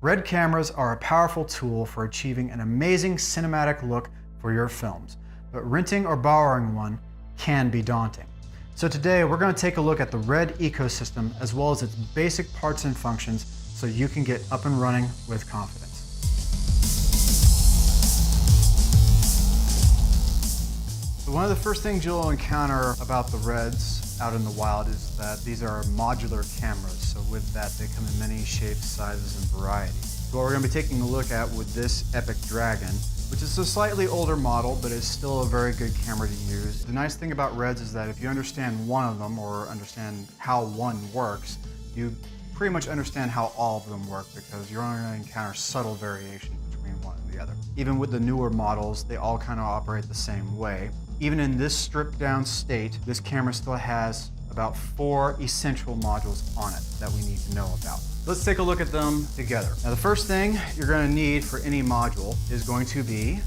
Red cameras are a powerful tool for achieving an amazing cinematic look for your films, but renting or borrowing one can be daunting. So today we're going to take a look at the Red ecosystem as well as its basic parts and functions so you can get up and running with confidence. So one of the first things you'll encounter about the Reds out in the wild is that these are modular cameras. So with that, they come in many shapes, sizes, and varieties. So what we're going to be taking a look at with this Epic Dragon, which is a slightly older model, but is still a very good camera to use. The nice thing about Reds is that if you understand one of them or understand how one works, you pretty much understand how all of them work because you're only going to encounter subtle variations between one and the other. Even with the newer models, they all kind of operate the same way. Even in this stripped down state, this camera still has about 4 essential modules on it that we need to know about. Let's take a look at them together. Now the first thing you're going to need for any module is going to be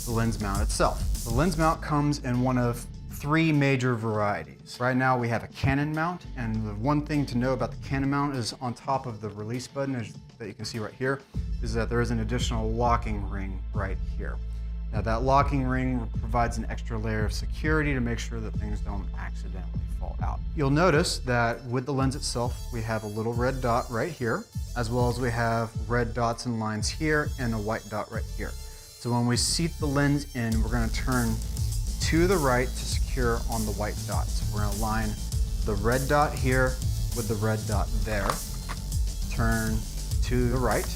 the lens mount itself. The lens mount comes in one of 3 major varieties. Right now we have a Canon mount, and the one thing to know about the Canon mount is on top of the release button that you can see right here is that there is an additional locking ring right here. Now that locking ring provides an extra layer of security to make sure that things don't accidentally fall out. You'll notice that with the lens itself, we have a little red dot right here, as well as we have red dots and lines here and a white dot right here. So when we seat the lens in, we're going to turn to the right to secure on the white dot. So we're going to line the red dot here with the red dot there, turn to the right,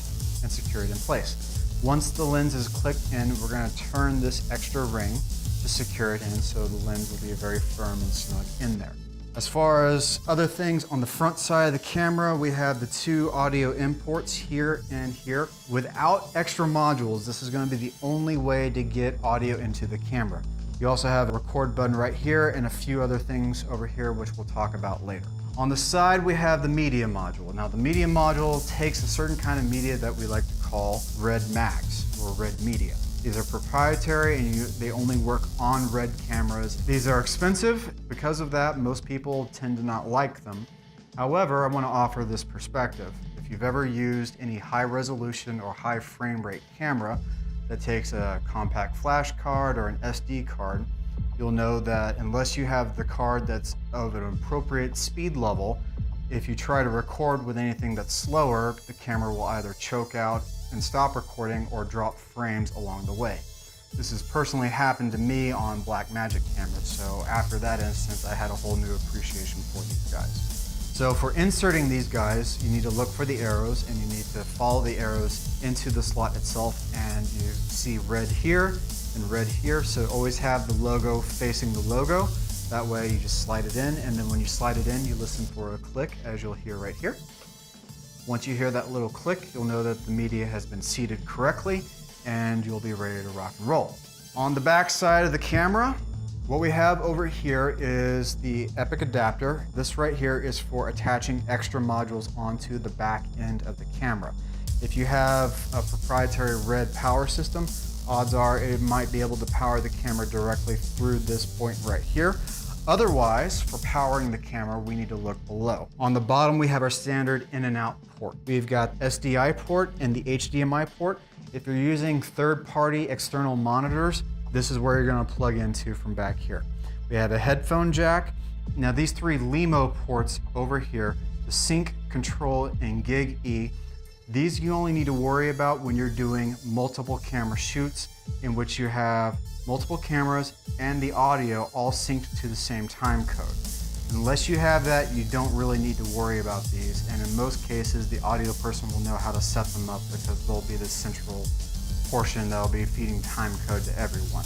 and secure it in place. Once the lens is clicked in, we're going to turn this extra ring to secure it in so the lens will be very firm and snug in there. As far as other things on the front side of the camera, we have the 2 audio imports here and here. Without extra modules, this is going to be the only way to get audio into the camera. You also have a record button right here and a few other things over here which we'll talk about later. On the side, we have the media module. Now the media module takes a certain kind of media that we like to call Red Max or Red Media. These are proprietary and they only work on Red cameras. These are expensive. Because of that, most people tend to not like them. However, I want to offer this perspective. If you've ever used any high resolution or high frame rate camera that takes a compact flash card or an SD card, you'll know that unless you have the card that's of an appropriate speed level, if you try to record with anything that's slower, the camera will either choke out and stop recording or drop frames along the way. This has personally happened to me on Blackmagic cameras, so after that instance, I had a whole new appreciation for these guys. So for inserting these guys, you need to look for the arrows and you need to follow the arrows into the slot itself, and you see red here and red here, so always have the logo facing the logo. That way you just slide it in, and then when you slide it in, you listen for a click, as you'll hear right here. Once you hear that little click, you'll know that the media has been seated correctly, and you'll be ready to rock and roll. On the back side of the camera, what we have over here is the Epic adapter. This right here is for attaching extra modules onto the back end of the camera. If you have a proprietary Red power system, odds are it might be able to power the camera directly through this point right here. Otherwise, for powering the camera, we need to look below. On the bottom, we have our standard in and out port. We've got SDI port and the HDMI port. If you're using third-party external monitors, this is where you're gonna plug into from back here. We have a headphone jack. Now these 3 LEMO ports over here, the sync, control, and gig E, these you only need to worry about when you're doing multiple camera shoots in which you have multiple cameras and the audio all synced to the same time code. Unless you have that, you don't really need to worry about these, and in most cases the audio person will know how to set them up because they'll be the central portion that'll be feeding time code to everyone.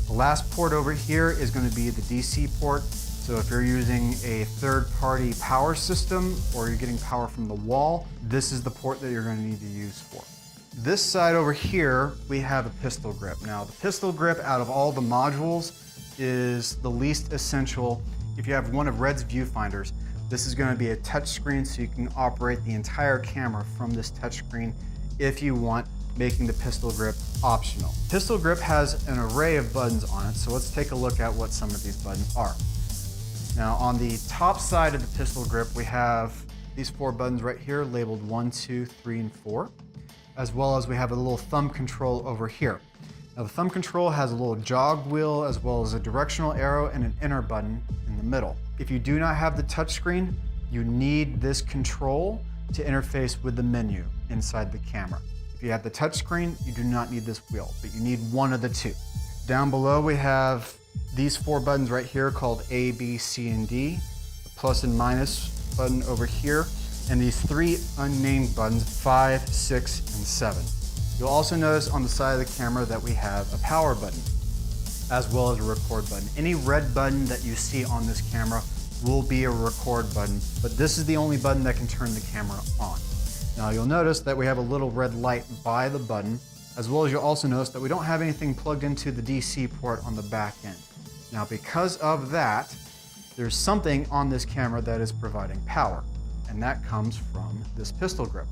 The last port over here is going to be the DC port. So if you're using a third-party power system or you're getting power from the wall, this is the port that you're going to need to use for. This side over here, we have a pistol grip. Now the pistol grip out of all the modules is the least essential. If you have one of Red's viewfinders, this is going to be a touch screen so you can operate the entire camera from this touch screen if you want, making the pistol grip optional. Pistol grip has an array of buttons on it, so let's take a look at what some of these buttons are. Now on the top side of the pistol grip, we have these 4 buttons right here labeled 1, 2, 3, and 4. as well as we have a little thumb control over here. Now the thumb control has a little jog wheel as well as a directional arrow and an enter button in the middle. If you do not have the touchscreen, you need this control to interface with the menu inside the camera. If you have the touchscreen, you do not need this wheel, but you need one of the two. Down below we have these 4 buttons right here called A, B, C, and D, the plus and minus button over here, and these 3 unnamed buttons, 5, 6, and 7. You'll also notice on the side of the camera that we have a power button, as well as a record button. Any red button that you see on this camera will be a record button, but this is the only button that can turn the camera on. Now you'll notice that we have a little red light by the button, as well as you'll also notice that we don't have anything plugged into the DC port on the back end. Now because of that, there's something on this camera that is providing power, and that comes from this pistol grip.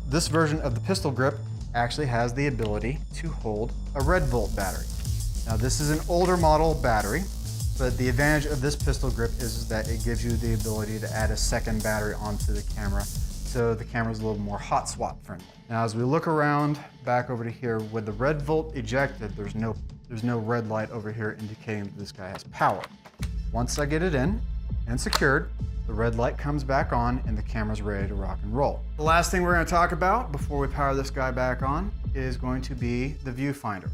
This version of the pistol grip actually has the ability to hold a red volt battery. Now this is an older model battery, but the advantage of this pistol grip is that it gives you the ability to add a second battery onto the camera, so the camera is a little more hot swap friendly. Now as we look around back over to here, with the red volt ejected, there's no red light over here indicating that this guy has power. Once I get it in and secured, the red light comes back on and the camera's ready to rock and roll. The last thing we're going to talk about before we power this guy back on is going to be the viewfinder.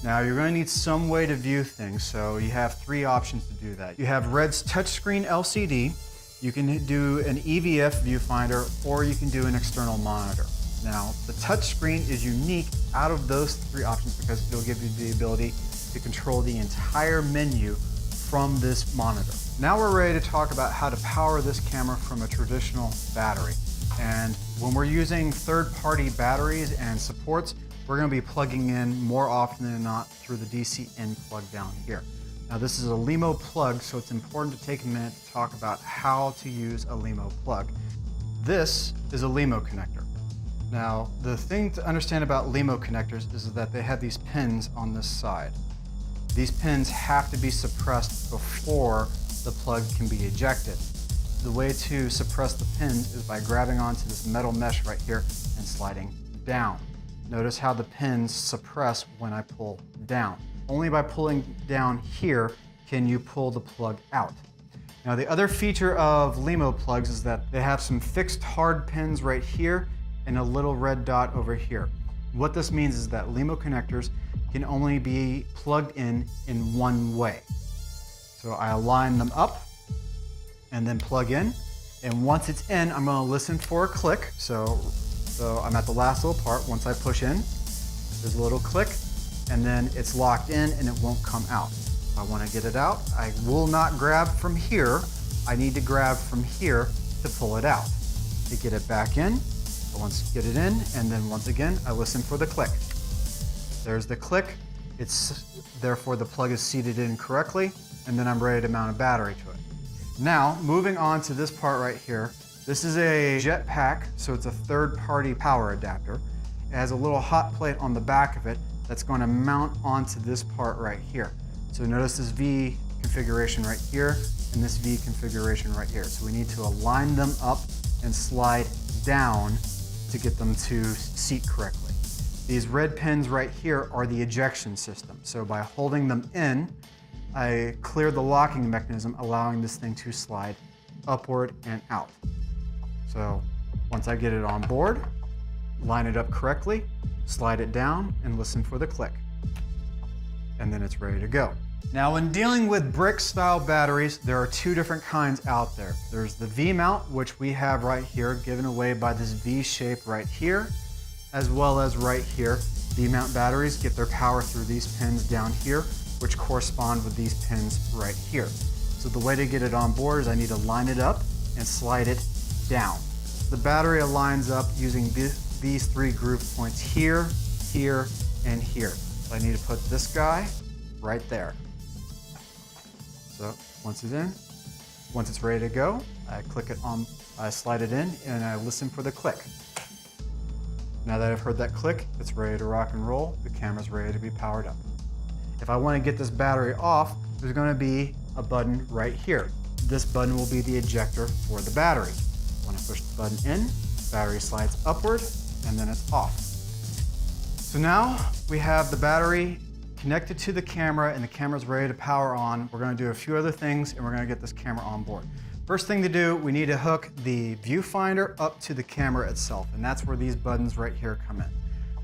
Now you're going to need some way to view things, so you have 3 options to do that. You have Red's touchscreen LCD, you can do an EVF viewfinder, or you can do an external monitor. Now the touchscreen is unique out of those 3 options because it'll give you the ability to control the entire menu from this monitor. Now we're ready to talk about how to power this camera from a traditional battery. And when we're using third-party batteries and supports, we're going to be plugging in more often than not through the DC in plug down here. Now this is a LEMO plug, so it's important to take a minute to talk about how to use a LEMO plug. This is a LEMO connector. Now the thing to understand about LEMO connectors is that they have these pins on this side. These pins have to be suppressed before the plug can be ejected. The way to suppress the pins is by grabbing onto this metal mesh right here and sliding down. Notice how the pins suppress when I pull down. Only by pulling down here can you pull the plug out. Now the other feature of LEMO plugs is that they have some fixed hard pins right here and a little red dot over here. What this means is that LEMO connectors can only be plugged in one way. So I align them up and then plug in. And once it's in, I'm going to listen for a click. So I'm at the last little part. Once I push in, there's a little click, and then it's locked in and it won't come out. If I want to get it out, I will not grab from here. I need to grab from here to pull it out. To get it back in, I once get it in, and then once again, I listen for the click. There's the click. Therefore the plug is seated in correctly, and then I'm ready to mount a battery to it. Now, moving on to this part right here, this is a jet pack, so it's a third-party power adapter. It has a little hot plate on the back of it that's going to mount onto this part right here. So notice this V configuration right here and this V configuration right here. So we need to align them up and slide down to get them to seat correctly. These red pins right here are the ejection system. So by holding them in, I clear the locking mechanism, allowing this thing to slide upward and out. So once I get it on board, line it up correctly, slide it down, and listen for the click. And then it's ready to go. Now when dealing with brick style batteries, there are 2 different kinds out there. There's the V-mount, which we have right here, given away by this V shape right here, as well as right here. V-mount batteries get their power through these pins down here, which correspond with these pins right here. So the way to get it on board is I need to line it up and slide it down. The battery aligns up using these 3 groove points here, here, and here. So I need to put this guy right there. So once it's in, once it's ready to go, I slide it in and I listen for the click. Now that I've heard that click, it's ready to rock and roll. The camera's ready to be powered up. If I want to get this battery off, there's going to be a button right here. This button will be the ejector for the battery. When I push the button in, battery slides upward, and then it's off. So now we have the battery connected to the camera and the camera's ready to power on. We're gonna do a few other things and we're gonna get this camera on board. First thing to do, we need to hook the viewfinder up to the camera itself, and that's where these buttons right here come in.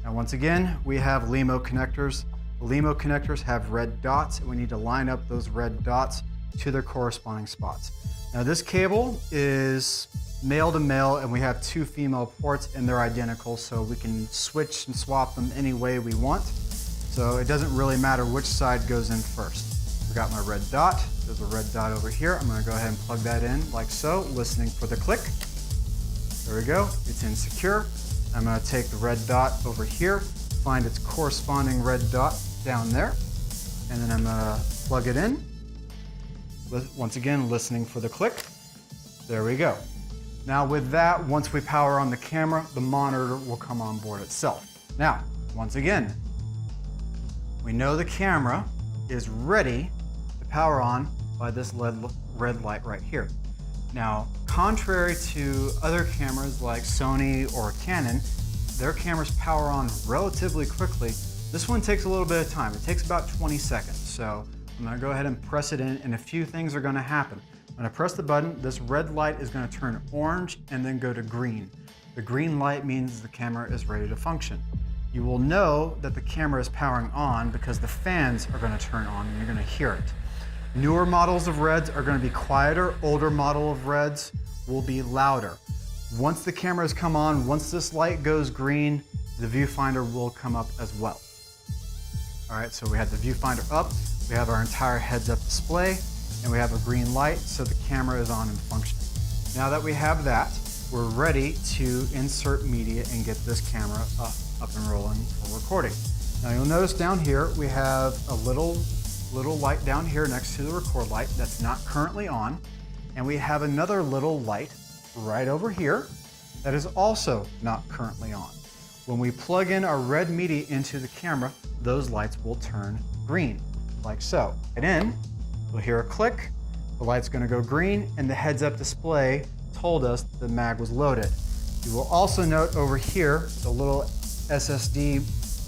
Now once again, we have LEMO connectors. The LEMO connectors have red dots, and we need to line up those red dots to their corresponding spots. Now this cable is male to male, and we have 2 female ports, and they're identical, so we can switch and swap them any way we want. So it doesn't really matter which side goes in first. We got my red dot. There's a red dot over here. I'm gonna go ahead and plug that in like so, listening for the click. There we go, it's in secure. I'm gonna take the red dot over here, find its corresponding red dot down there, and then I'm gonna plug it in. Once again, listening for the click. There we go. Now with that, once we power on the camera, the monitor will come on board itself. Now, once again, we know the camera is ready to power on by this red light right here. Now, contrary to other cameras like Sony or Canon, their cameras power on relatively quickly. This one takes a little bit of time. It takes about 20 seconds. So I'm gonna go ahead and press it in, and a few things are gonna happen. When I press the button, this red light is gonna turn orange and then go to green. The green light means the camera is ready to function. You will know that the camera is powering on because the fans are gonna turn on and you're gonna hear it. Newer models of Reds are gonna be quieter. Older model of Reds will be louder. Once the cameras come on, once this light goes green, the viewfinder will come up as well. All right, so we have the viewfinder up, we have our entire heads-up display, and we have a green light, so the camera is on and functioning. Now that we have that, we're ready to insert media and get this camera up and rolling for recording. Now you'll notice down here, we have a little light down here next to the record light that's not currently on, and we have another little light right over here that is also not currently on. When we plug in our red media into the camera, those lights will turn green, like so. And in, we'll hear a click, the light's gonna go green, and the heads-up display told us the mag was loaded. You will also note over here, the little SSD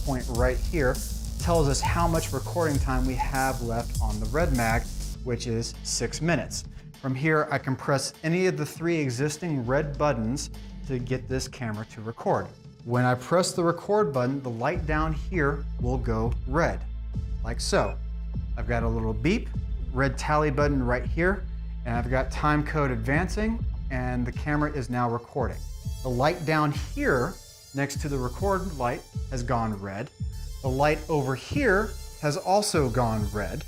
point right here tells us how much recording time we have left on the red mag, which is 6 minutes. From here, I can press any of the 3 existing red buttons to get this camera to record. When I press the record button, the light down here will go red, like so. I've got a little beep, red tally button right here, and I've got time code advancing, and the camera is now recording. The light down here next to the record light has gone red. The light over here has also gone red,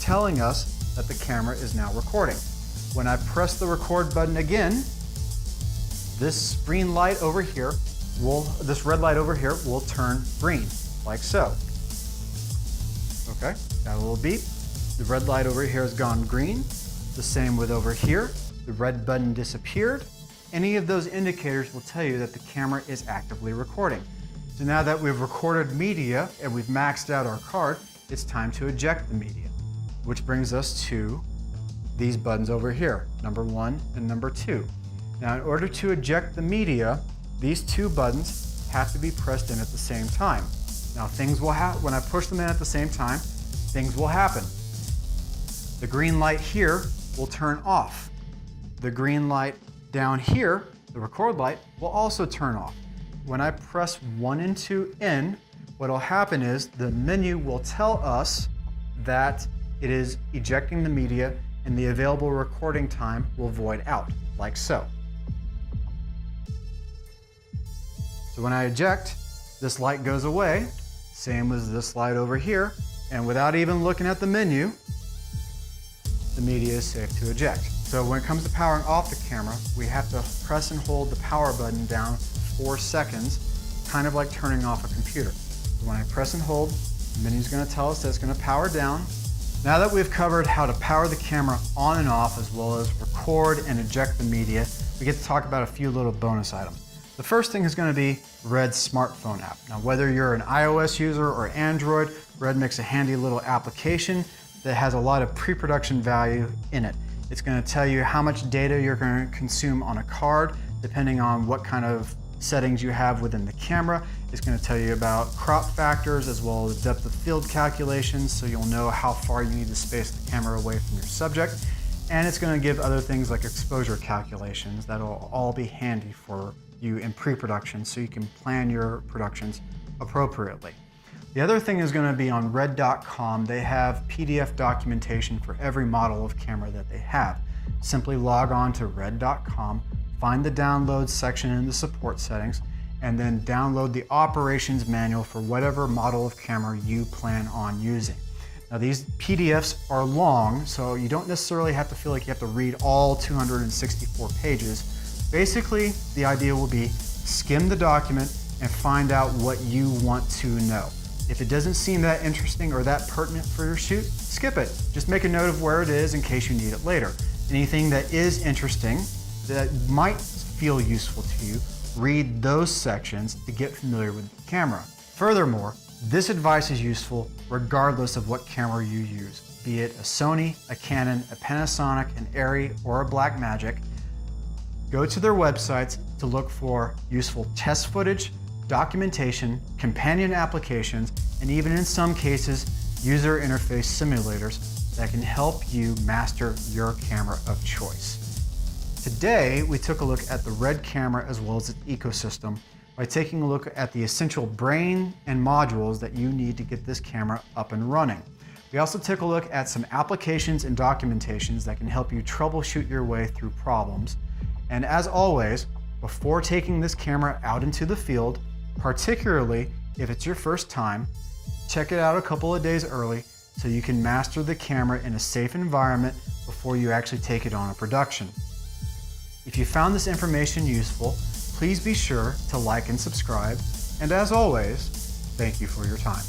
telling us that the camera is now recording. When I press the record button again, this green light over here this red light over here will turn green, like so. Okay, got a little beep. The red light over here has gone green. The same with over here. The red button disappeared. Any of those indicators will tell you that the camera is actively recording. So now that we've recorded media and we've maxed out our card, it's time to eject the media, which brings us to these buttons over here, number 1 and number 2. Now, in order to eject the media, these 2 buttons have to be pressed in at the same time. Now, things will happen when I push them in at the same time. Things will happen. The green light here will turn off. The green light down here, the record light, will also turn off. When I press 1 and 2 in, what will happen is the menu will tell us that it is ejecting the media and the available recording time will void out, like so. So when I eject, this light goes away, same as this light over here, and without even looking at the menu, the media is safe to eject. So when it comes to powering off the camera, we have to press and hold the power button down 4 seconds, kind of like turning off a computer. When I press and hold, the menu is going to tell us that it's going to power down. Now that we've covered how to power the camera on and off, as well as record and eject the media, we get to talk about a few little bonus items. The first thing is going to be Red's smartphone app. Now, whether you're an iOS user or Android, Red makes a handy little application that has a lot of pre-production value in it. It's going to tell you how much data you're going to consume on a card, depending on what kind of settings you have within the camera. It's going to tell you about crop factors as well as depth of field calculations, so you'll know how far you need to space the camera away from your subject. And it's going to give other things like exposure calculations that'll all be handy for you in pre-production so you can plan your productions appropriately. The other thing is going to be on red.com. They have PDF documentation for every model of camera that they have. Simply log on to red.com, find the downloads section in the support settings, and then download the operations manual for whatever model of camera you plan on using. Now these PDFs are long, so you don't necessarily have to feel like you have to read all 264 pages. Basically, the idea will be skim the document and find out what you want to know. If it doesn't seem that interesting or that pertinent for your shoot, skip it. Just make a note of where it is in case you need it later. Anything that is interesting, that might feel useful to you, read those sections to get familiar with the camera. Furthermore, this advice is useful regardless of what camera you use, be it a Sony, a Canon, a Panasonic, an Arri, or a Blackmagic. Go to their websites to look for useful test footage, documentation, companion applications, and even in some cases, user interface simulators that can help you master your camera of choice. Today, we took a look at the Red camera as well as its ecosystem by taking a look at the essential brain and modules that you need to get this camera up and running. We also took a look at some applications and documentations that can help you troubleshoot your way through problems. And as always, before taking this camera out into the field, particularly if it's your first time, check it out a couple of days early so you can master the camera in a safe environment before you actually take it on a production. If you found this information useful, please be sure to like and subscribe. And as always, thank you for your time.